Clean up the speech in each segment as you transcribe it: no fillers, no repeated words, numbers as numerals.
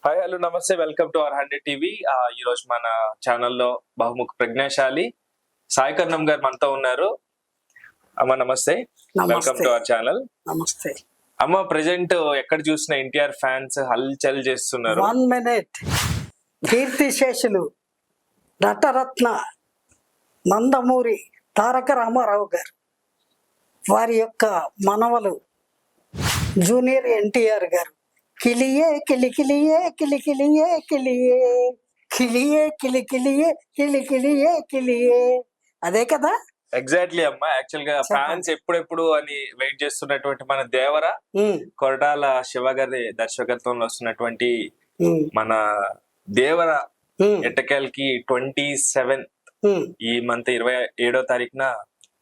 Hi hello నమస్తే welcome to our 100 TV. ఈ రోజు మన ఛానల్లో బహుముఖ ప్రజ్ఞాశాలి సాయి కర్ణం గారు మనతో ఉన్నారు. అమ్మ నమస్తే, వెల్కమ్ టు అవర్ ఛానల్. నమస్తే అమ్మ, ప్రెజెంట్ ఎక్కడ చూసిన ఎన్టీఆర్ ఫ్యాన్స్ హల్చల్ చేస్తున్నారు. 1 minute. కీర్తిశేషులు నటరత్న నందమూరి తారక రామారావు గారు వారి యొక్క మనవలు జూనియర్ ఎన్టీఆర్ గారు కిలియే కిలికిలియే కిలికిలియే కిలియే కిలియే కిలికిలియే కిలికిలియే కిలియే అదే కదా. ఎగ్జాక్ట్లీ అమ్మ. యాక్చువల్ గా ఫ్యాన్స్ ఎప్పుడెప్పుడు అని వెయిట్ చేస్తున్నటువంటి మన దేవర కొరటాల శివ గారి దర్శకత్వంలో వస్తున్నటువంటి మన దేవర ఎట్టకేల్కి 27 ఈ మంత్ 27వ తారీఖున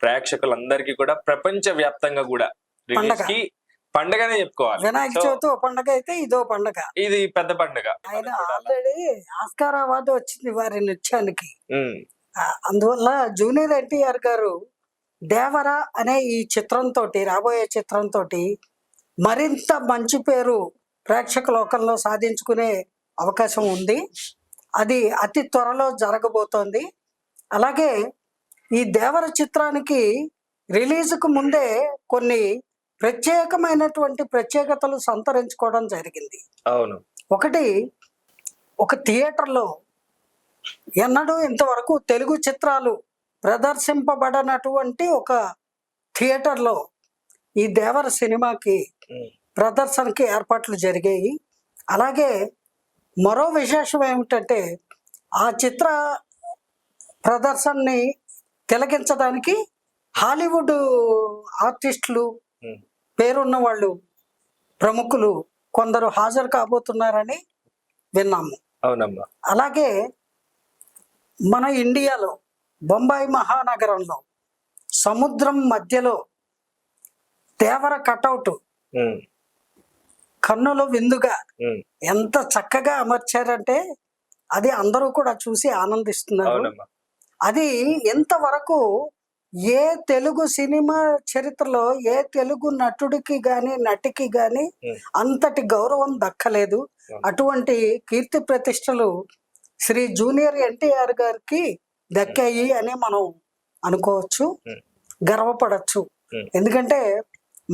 ప్రేక్షకులందరికీ కూడా ప్రపంచ వ్యాప్తంగా కూడా రిలీజ్ కి పండగనే చెప్పుకోవాలి. వినాయక చవితి పండగ అయితే ఇదో పండగ, ఇది పెద్ద పండగ. ఆయన ఆల్రెడీ ఆస్కార్ అవార్డు వచ్చింది వారి నృత్యానికి. అందువల్ల జూనియర్ ఎన్టీఆర్ గారు దేవర అనే ఈ చిత్రంతో, రాబోయే చిత్రంతో మరింత మంచి పేరు ప్రేక్షక లోకంలో సాధించుకునే అవకాశం ఉంది. అది అతి త్వరలో జరగబోతోంది. అలాగే ఈ దేవర చిత్రానికి రిలీజ్కు ముందే కొన్ని ప్రత్యేకమైనటువంటి ప్రత్యేకతలు సంతరించుకోవడం జరిగింది. అవును. ఒకటి, ఒక థియేటర్లో ఎన్నడూ ఇంతవరకు తెలుగు చిత్రాలు ప్రదర్శింపబడనటువంటి ఒక థియేటర్లో ఈ దేవర సినిమాకి ప్రదర్శనకి ఏర్పాట్లు జరిగాయి. అలాగే మరో విశేషం ఏమిటంటే ఆ చిత్ర ప్రదర్శనని తిలకించడానికి హాలీవుడ్ ఆర్టిస్టులు, పేరున్న వాళ్ళు, ప్రముఖులు కొందరు హాజరు కాబోతున్నారని విన్నాము. అవునమ్మా. అలాగే మన ఇండియాలో బొంబాయి మహానగరంలో సముద్రం మధ్యలో దేవర కటౌట్ కన్నుల విందుగా ఎంత చక్కగా అమర్చారంటే అది అందరూ కూడా చూసి ఆనందిస్తున్నారు. అది ఎంతవరకు ఏ తెలుగు సినిమా చరిత్రలో ఏ తెలుగు నటుడికి గాని నటికి గాని అంతటి గౌరవం దక్కలేదు. అటువంటి కీర్తి ప్రతిష్టలు శ్రీ జూనియర్ ఎన్టీఆర్ గారికి దక్కాయి అని మనం అనుకోవచ్చు, గర్వపడచ్చు. ఎందుకంటే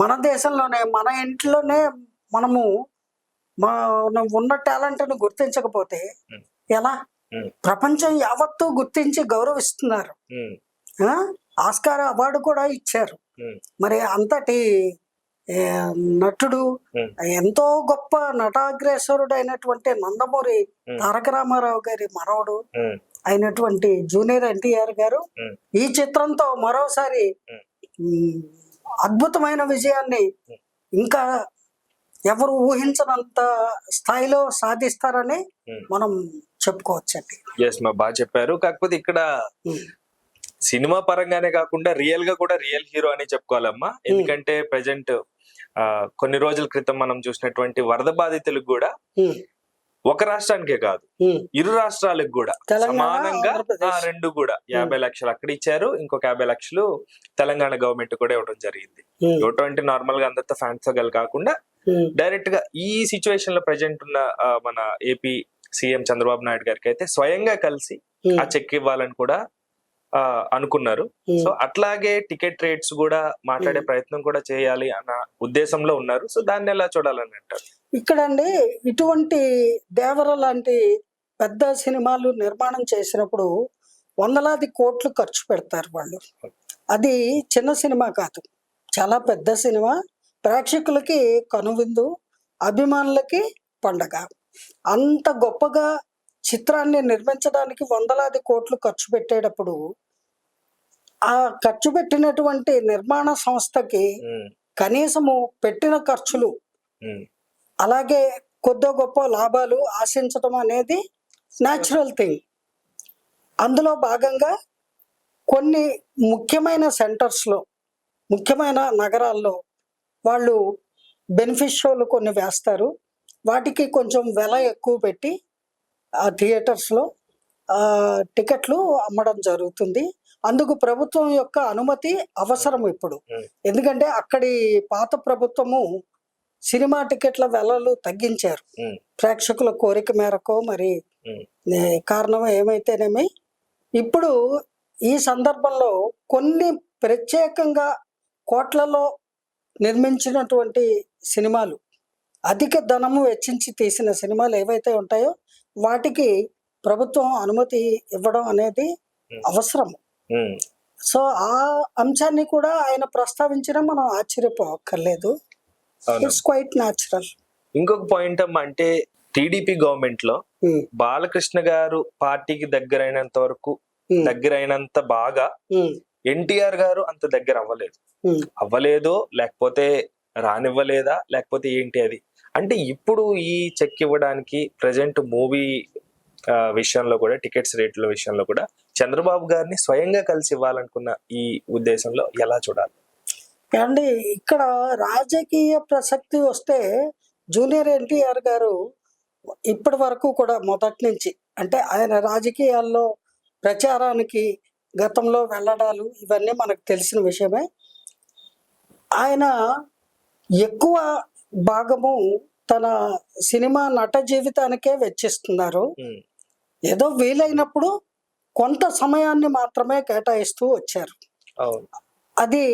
మన దేశంలోనే, మన ఇంట్లోనే మనం ఉన్న టాలెంట్ను గుర్తించకపోతే ఎలా? ప్రపంచం యావత్తూ గుర్తించి గౌరవిస్తున్నారు. ఆస్కార్ అవార్డు కూడా ఇచ్చారు. మరి అంతటి నటుడు, ఎంతో గొప్ప నటాగ్రేసరుడు అయినటువంటి నందమూరి తారక రామారావు గారి మనవడు అయినటువంటి జూనియర్ ఎన్టీఆర్ గారు ఈ చిత్రంతో మరోసారి అద్భుతమైన విజయాన్ని ఇంకా ఎవరు ఊహించనంత స్థాయిలో సాధిస్తారని మనం చెప్పుకోవచ్చండి. బాగా చెప్పారు. కాకపోతే ఇక్కడ సినిమా పరంగానే కాకుండా రియల్ గా కూడా రియల్ హీరో అని చెప్పుకోవాలమ్మా. ఎందుకంటే ప్రెజెంట్ కొన్ని రోజుల క్రితం మనం చూసినటువంటి వరద బాధితులకు కూడా ఒక రాష్ట్రానికే కాదు, ఇరు రాష్ట్రాలకు కూడా సమానంగా రెండు కూడా 50 లక్షలు అక్కడ ఇచ్చారు. ఇంకొక 50 లక్షలు తెలంగాణ గవర్నమెంట్ కూడా ఇవ్వడం జరిగింది. ఇవ్వటం అంటే నార్మల్ గా అందరితో ఫ్యాన్స్ తో కాకుండా డైరెక్ట్ గా ఈ సిచ్యువేషన్ లో ప్రెజెంట్ ఉన్న మన ఏపీ సీఎం చంద్రబాబు నాయుడు గారికి అయితే స్వయంగా కలిసి ఆ చెక్ ఇవ్వాలని కూడా అనుకున్నారు. సో అట్లాగే టికెట్ రేట్స్ కూడా మాట్లాడే ప్రయత్నం కూడా చేయాలి అన్న ఉద్దేశంలో ఉన్నారు. సో దాన్ని ఎలా చూడాలని అంటారు? ఇక్కడండి ఇటువంటి దేవర లాంటి పెద్ద సినిమాలు నిర్మాణం చేసినప్పుడు వందలాది కోట్లు ఖర్చు పెడతారు వాళ్ళు. అది చిన్న సినిమా కాదు, చాలా పెద్ద సినిమా. ప్రేక్షకులకి కనువిందు, అభిమానులకి పండగ. అంత గొప్పగా చిత్రాన్ని నిర్మించడానికి వందలాది కోట్లు ఖర్చు పెట్టేటప్పుడు ఆ ఖర్చు పెట్టినటువంటి నిర్మాణ సంస్థకి కనీసము పెట్టిన ఖర్చులు అలాగే కొద్ది గొప్ప లాభాలు ఆశించడం అనేది న్యాచురల్ థింగ్. అందులో భాగంగా కొన్ని ముఖ్యమైన సెంటర్స్లో, ముఖ్యమైన నగరాల్లో వాళ్ళు బెనిఫిట్ షోలు కొన్ని వేస్తారు. వాటికి కొంచెం వెల ఎక్కువ పెట్టి ఆ థియేటర్స్లో టికెట్లు అమ్మడం జరుగుతుంది. అందుకు ప్రభుత్వం యొక్క అనుమతి అవసరం ఇప్పుడు. ఎందుకంటే అక్కడి పాత ప్రభుత్వము సినిమా టికెట్ల వెలలు తగ్గించారు. ఉమ్, ప్రేక్షకుల కోరిక మేరకు మరి ఉమ్, కారణం ఏమైతేనేమి ఇప్పుడు ఈ సందర్భంలో కొన్ని ప్రత్యేకంగా కోట్లలో నిర్మించినటువంటి సినిమాలు, అధిక ధనము వెచ్చించి తీసిన సినిమాలు ఏవైతే ఉంటాయో వాటికి ప్రభుత్వం అనుమతి ఇవ్వడం అనేది అవసరం. ఉమ్. సో ఆ అంశాన్ని కూడా ఆయన ప్రస్తావించినా మనం ఆశ్చర్యపోక్కర్లేదు. అవును. It's quite natural. ఇంకొక పాయింట్ అమ్మా, అంటే టీడీపీ గవర్నమెంట్ లో బాలకృష్ణ గారు పార్టీకి దగ్గరైనంత వరకు, దగ్గరైనంత బాగా ఎన్టీఆర్ గారు అంత దగ్గర అవ్వలేదో లేకపోతే రానివ్వలేదా లేకపోతే ఏంటి అది? అంటే ఇప్పుడు ఈ చెక్ ఇవ్వడానికి ప్రజెంట్ మూవీ విషయంలో కూడా, టికెట్స్ రేట్ల విషయంలో కూడా చంద్రబాబు గారిని స్వయంగా కలిసి ఇవ్వాలనుకున్న ఈ ఉద్దేశంలో ఎలా చూడాలి? అండి ఇక్కడ రాజకీయ ప్రసక్తి వస్తే జూనియర్ ఎన్టీఆర్ గారు ఇప్పటి వరకు కూడా మొదటి నుంచి, అంటే ఆయన రాజకీయాల్లో ప్రచారానికి గతంలో వెళ్ళడాలు ఇవన్నీ మనకు తెలిసిన విషయమే. ఆయన ఎక్కువ భాగము తన సినిమా నట జీవితానికే వెచ్చిస్తున్నారు. ఏదో వీలైనప్పుడు కొంత సమయాన్ని మాత్రమే కేటాయిస్తూ వచ్చారు. అవును. అది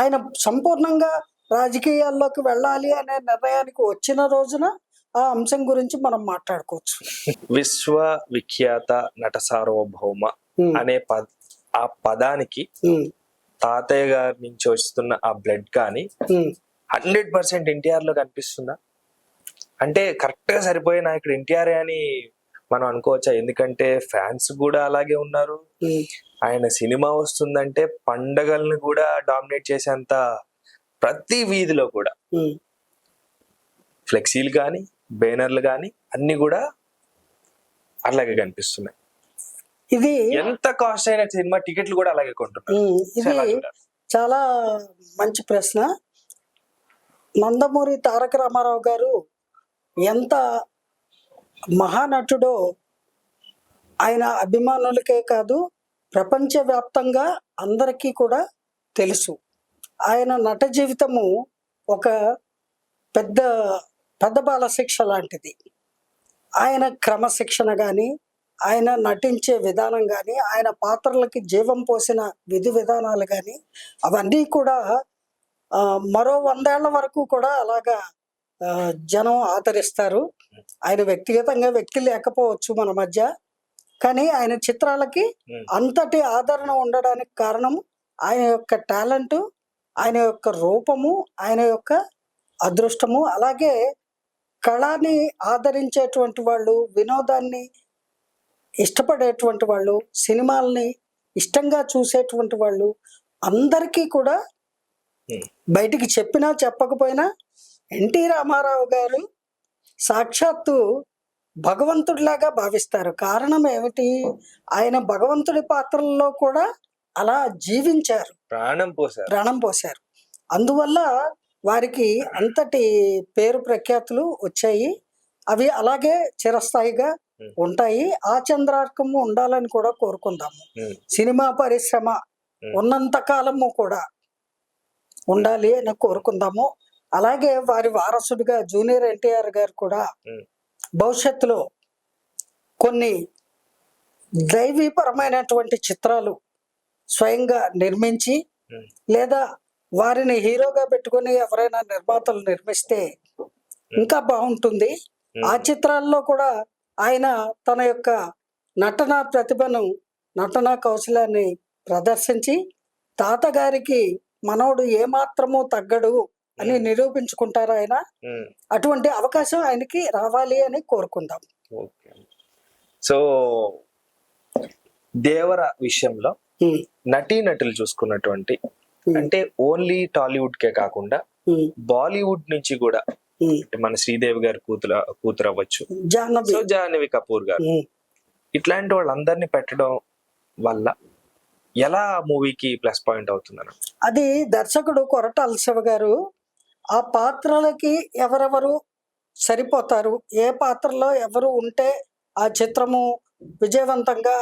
ఆయన సంపూర్ణంగా రాజకీయాల్లోకి వెళ్ళాలి అనే నిర్ణయానికి వచ్చిన రోజున ఆ అంశం గురించి మనం మాట్లాడుకోవచ్చు. విశ్వ విఖ్యాత నట సార్వభౌమ అనే ఆ పదానికి తాతయ్య గారి నుంచి వస్తున్న ఆ బ్లడ్ కానీ 100% ఎన్టీఆర్ లో కనిపిస్తుందా? అంటే కరెక్ట్ గా సరిపోయే నాయకుడు ఎన్టీఆర్ అని మనం అనుకోవచ్చా? ఎందుకంటే ఫ్యాన్స్ కూడా అలాగే ఉన్నారు. ఆయన సినిమా వస్తుందంటే పండగల్ని కూడా డామినేట్ చేసేంత ప్రతి వీధిలో కూడా ఫ్లెక్సీలు కానీ బ్యానర్లు కానీ అన్ని కూడా అలాగే కనిపిస్తున్నాయి. ఇది ఎంత కాస్ట్ అయిన సినిమా టికెట్లు కూడా అలాగే కొంటున్నారు. ఇది చాలా మంచి ప్రశ్న. నందమూరి తారక రామారావు గారు ఎంత మహానటుడో ఆయన అభిమానులకే కాదు ప్రపంచవ్యాప్తంగా అందరికీ కూడా తెలుసు. ఆయన నట జీవితము ఒక పెద్ద పెద్ద బాల శిక్ష లాంటిది. ఆయన క్రమశిక్షణ కానీ, ఆయన నటించే విధానం కానీ, ఆయన పాత్రలకి జీవం పోసిన విధి విధానాలు కానీ అవన్నీ కూడా మరో 100 ఏళ్ల వరకు కూడా అలాగా జనం ఆదరిస్తారు. ఆయన వ్యక్తిగతంగా వ్యక్తి లేకపోవచ్చు మన మధ్య, కానీ ఆయన చిత్రాలకి అంతటి ఆదరణ ఉండడానికి కారణం ఆయన యొక్క టాలెంట్, ఆయన యొక్క రూపము, ఆయన యొక్క అదృష్టము. అలాగే కళని ఆదరించేటువంటి వాళ్ళు, వినోదాన్ని ఇష్టపడేటువంటి వాళ్ళు, సినిమాల్ని ఇష్టంగా చూసేటువంటి వాళ్ళు అందరికీ కూడా బయటికి చెప్పినా చెప్పకపోయినా ఎన్టీ రామారావు గారు సాక్షాత్తు భగవంతుడిలాగా భావిస్తారు. కారణం ఏమిటి? ఆయన భగవంతుడి పాత్రల్లో కూడా అలా జీవించారు, ప్రాణం పోశారు. అందువల్ల వారికి అంతటి పేరు ప్రఖ్యాతులు వచ్చాయి. అవి అలాగే చిరస్థాయిగా ఉంటాయి. ఆ చంద్రార్కము ఉండాలని కూడా కోరుకుందాము. సినిమా పరిశ్రమ ఉన్నంత కాలము కూడా ఉండాలి అని కోరుకుందాము. అలాగే వారి వారసుడిగా జూనియర్ ఎన్టీఆర్ గారు కూడా భవిష్యత్తులో కొన్ని దైవీపరమైనటువంటి చిత్రాలు స్వయంగా నిర్మించి, లేదా వారిని హీరోగా పెట్టుకుని ఎవరైనా నిర్మాతలు నిర్మిస్తే ఇంకా బాగుంటుంది. ఆ చిత్రాల్లో కూడా ఆయన తన యొక్క నటనా ప్రతిభను, నటనా కౌశలాన్ని ప్రదర్శించి తాతగారికి మనోడు ఏమాత్రమూ తగ్గడు అని నిరూపించుకుంటారు ఆయన. అటువంటి అవకాశం ఆయనకి రావాలి అని కోరుకుందాం. సో దేవర విషయంలో నటీనటులు చూసుకున్నటువంటి, అంటే ఓన్లీ టాలీవుడ్ కే కాకుండా బాలీవుడ్ నుంచి కూడా, మన శ్రీదేవి గారి కూతురు అవ్వచ్చు, జాహ్నవి కపూర్ గారు, ఇట్లాంటి వాళ్ళందరినీ పెట్టడం వల్ల ఎలా మూవీకి ప్లస్ పాయింట్ అవుతుందని? అది దర్శకుడు కొరటాల శివ గారు ఆ పాత్రలకి ఎవరెవరు సరిపోతారు, ఏ పాత్రలో ఎవరు ఉంటే ఆ చిత్రము విజయవంతంగా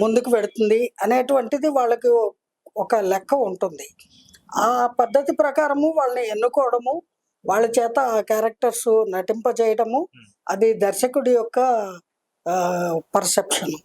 ముందుకు వెడుతుంది అనేటువంటిది వాళ్ళకి ఒక లెక్క ఉంటుంది. ఆ పద్ధతి ప్రకారము వాళ్ళని ఎన్నుకోవడము, వాళ్ళ చేత ఆ క్యారెక్టర్స్ నటింపజేయడము, అది దర్శకుడి యొక్క పర్సెప్షన్.